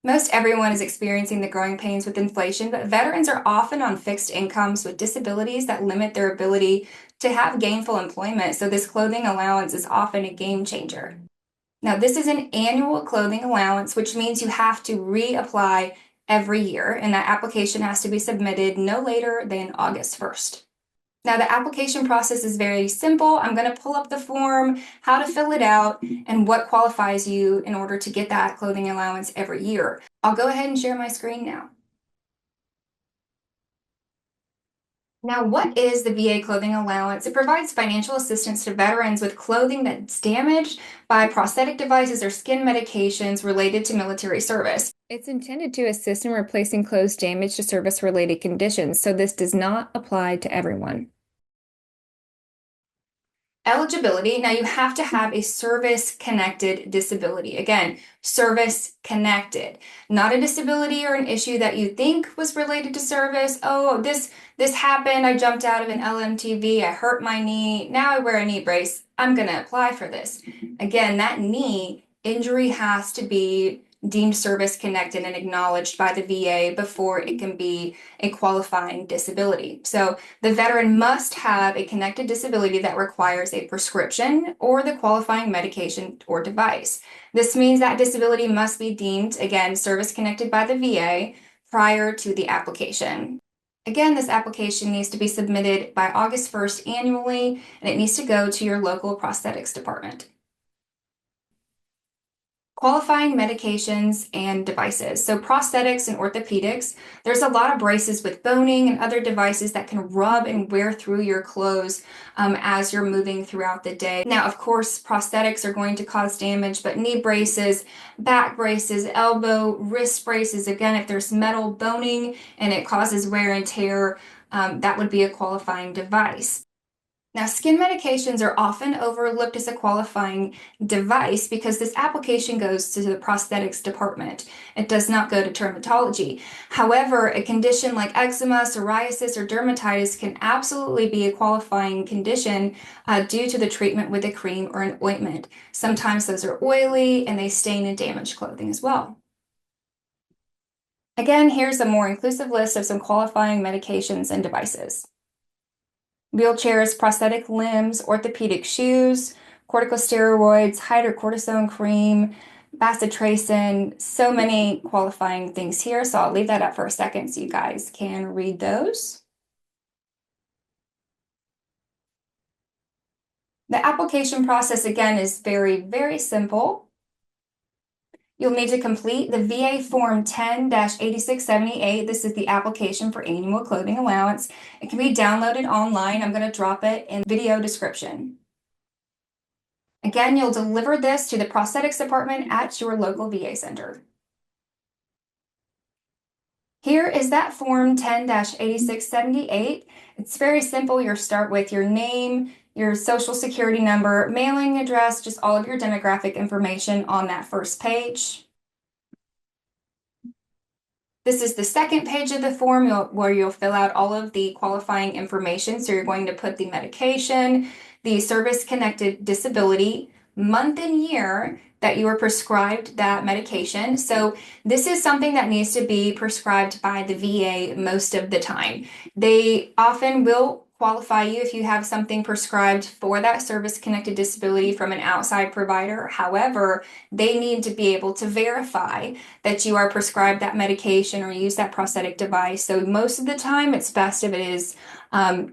Most everyone is experiencing the growing pains with inflation, but veterans are often on fixed incomes with disabilities that limit their ability to have gainful employment. So this clothing allowance is often a game changer. Now, this is an annual clothing allowance, which means you have to reapply every year, and that application has to be submitted no later than August 1st. Now, the application process is very simple. I'm going to pull up the form, how to fill it out, and what qualifies you in order to get that clothing allowance every year. I'll go ahead and share my screen now. Now, what is the VA clothing allowance? It provides financial assistance to veterans with clothing that's damaged by prosthetic devices or skin medications related to military service. It's intended to assist in replacing clothes damaged to service-related conditions, so this does not apply to everyone. Eligibility. Now you have to have a service-connected disability. Again, service-connected, not a disability or an issue that you think was related to service. Oh, this happened. I jumped out of an LMTV. I hurt my knee. Now I wear a knee brace. I'm going to apply for this. Again, that knee injury has to be deemed service connected and acknowledged by the VA before it can be a qualifying disability. So the veteran must have a connected disability that requires a prescription or the qualifying medication or device. This means that disability must be deemed, again, service connected by the VA prior to the application. Again, this application needs to be submitted by August 1st annually, and it needs to go to your local prosthetics department. Qualifying medications and devices. So prosthetics and orthopedics, there's a lot of braces with boning and other devices that can rub and wear through your clothes as you're moving throughout the day. Now, of course, prosthetics are going to cause damage, but knee braces, back braces, elbow, wrist braces, again, if there's metal boning and it causes wear and tear, that would be a qualifying device. Now, skin medications are often overlooked as a qualifying device because this application goes to the prosthetics department. It does not go to dermatology. However, a condition like eczema, psoriasis, or dermatitis can absolutely be a qualifying condition due to the treatment with a cream or an ointment. Sometimes those are oily and they stain and damage clothing as well. Again, here's a more inclusive list of some qualifying medications and devices. Wheelchairs, prosthetic limbs, orthopedic shoes, corticosteroids, hydrocortisone cream, bacitracin, so many qualifying things here. So I'll leave that up for a second so you guys can read those. The application process, again, is very, very simple. You'll need to complete the VA Form 10-8678. This is the application for annual clothing allowance. It can be downloaded online. I'm going to drop it in video description. Again, you'll deliver this to the prosthetics department at your local VA center. Here is that Form 10-8678. It's very simple. You'll start with your name, your social security number, mailing address, just all of your demographic information on that first page. This is the second page of the form where you'll fill out all of the qualifying information. So you're going to put the medication, the service-connected disability, month and year that you were prescribed that medication. So this is something that needs to be prescribed by the VA most of the time. They often will qualify you if you have something prescribed for that service-connected disability from an outside provider. However, they need to be able to verify that you are prescribed that medication or use that prosthetic device. So most of the time, it's best if it is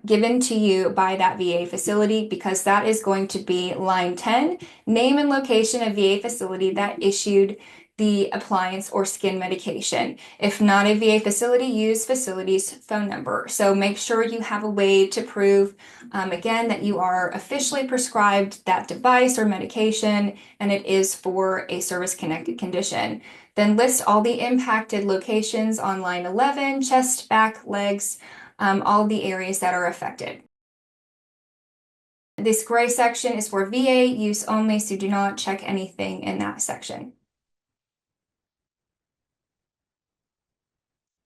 given to you by that VA facility because that is going to be line 10, name and location of VA facility that issued the appliance or skin medication. If not a VA facility, use facility's phone number. So make sure you have a way to prove, again, that you are officially prescribed that device or medication and it is for a service-connected condition. Then list all the impacted locations on line 11, chest, back, legs, all the areas that are affected. This gray section is for VA use only, so do not check anything in that section.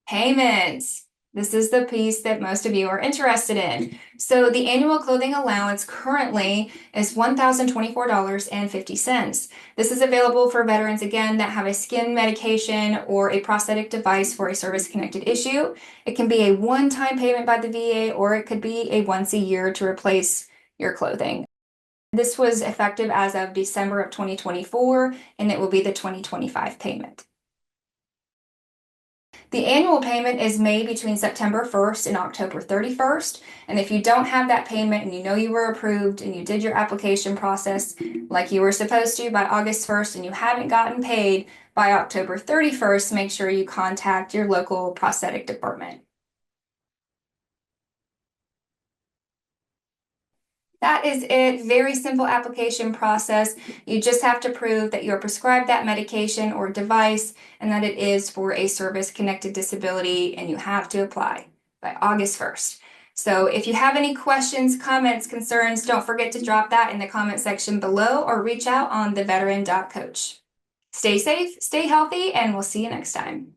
Payments. This is the piece that most of you are interested in. So the annual clothing allowance currently is $1,024.50. This is available for veterans, again, that have a skin medication or a prosthetic device for a service-connected issue. It can be a one-time payment by the VA, or it could be a once a year to replace your clothing. This was effective as of December of 2024, and it will be the 2025 payment. The annual payment is made between September 1st and October 31st. And if you don't have that payment and you know you were approved and you did your application process like you were supposed to by August 1st and you haven't gotten paid by October 31st, make sure you contact your local prosthetic department. That is it. Very simple application process. You just have to prove that you're prescribed that medication or device and that it is for a service-connected disability, and you have to apply by August 1st. So if you have any questions, comments, concerns, don't forget to drop that in the comment section below or reach out on theveteran.coach. Stay safe, stay healthy, and we'll see you next time.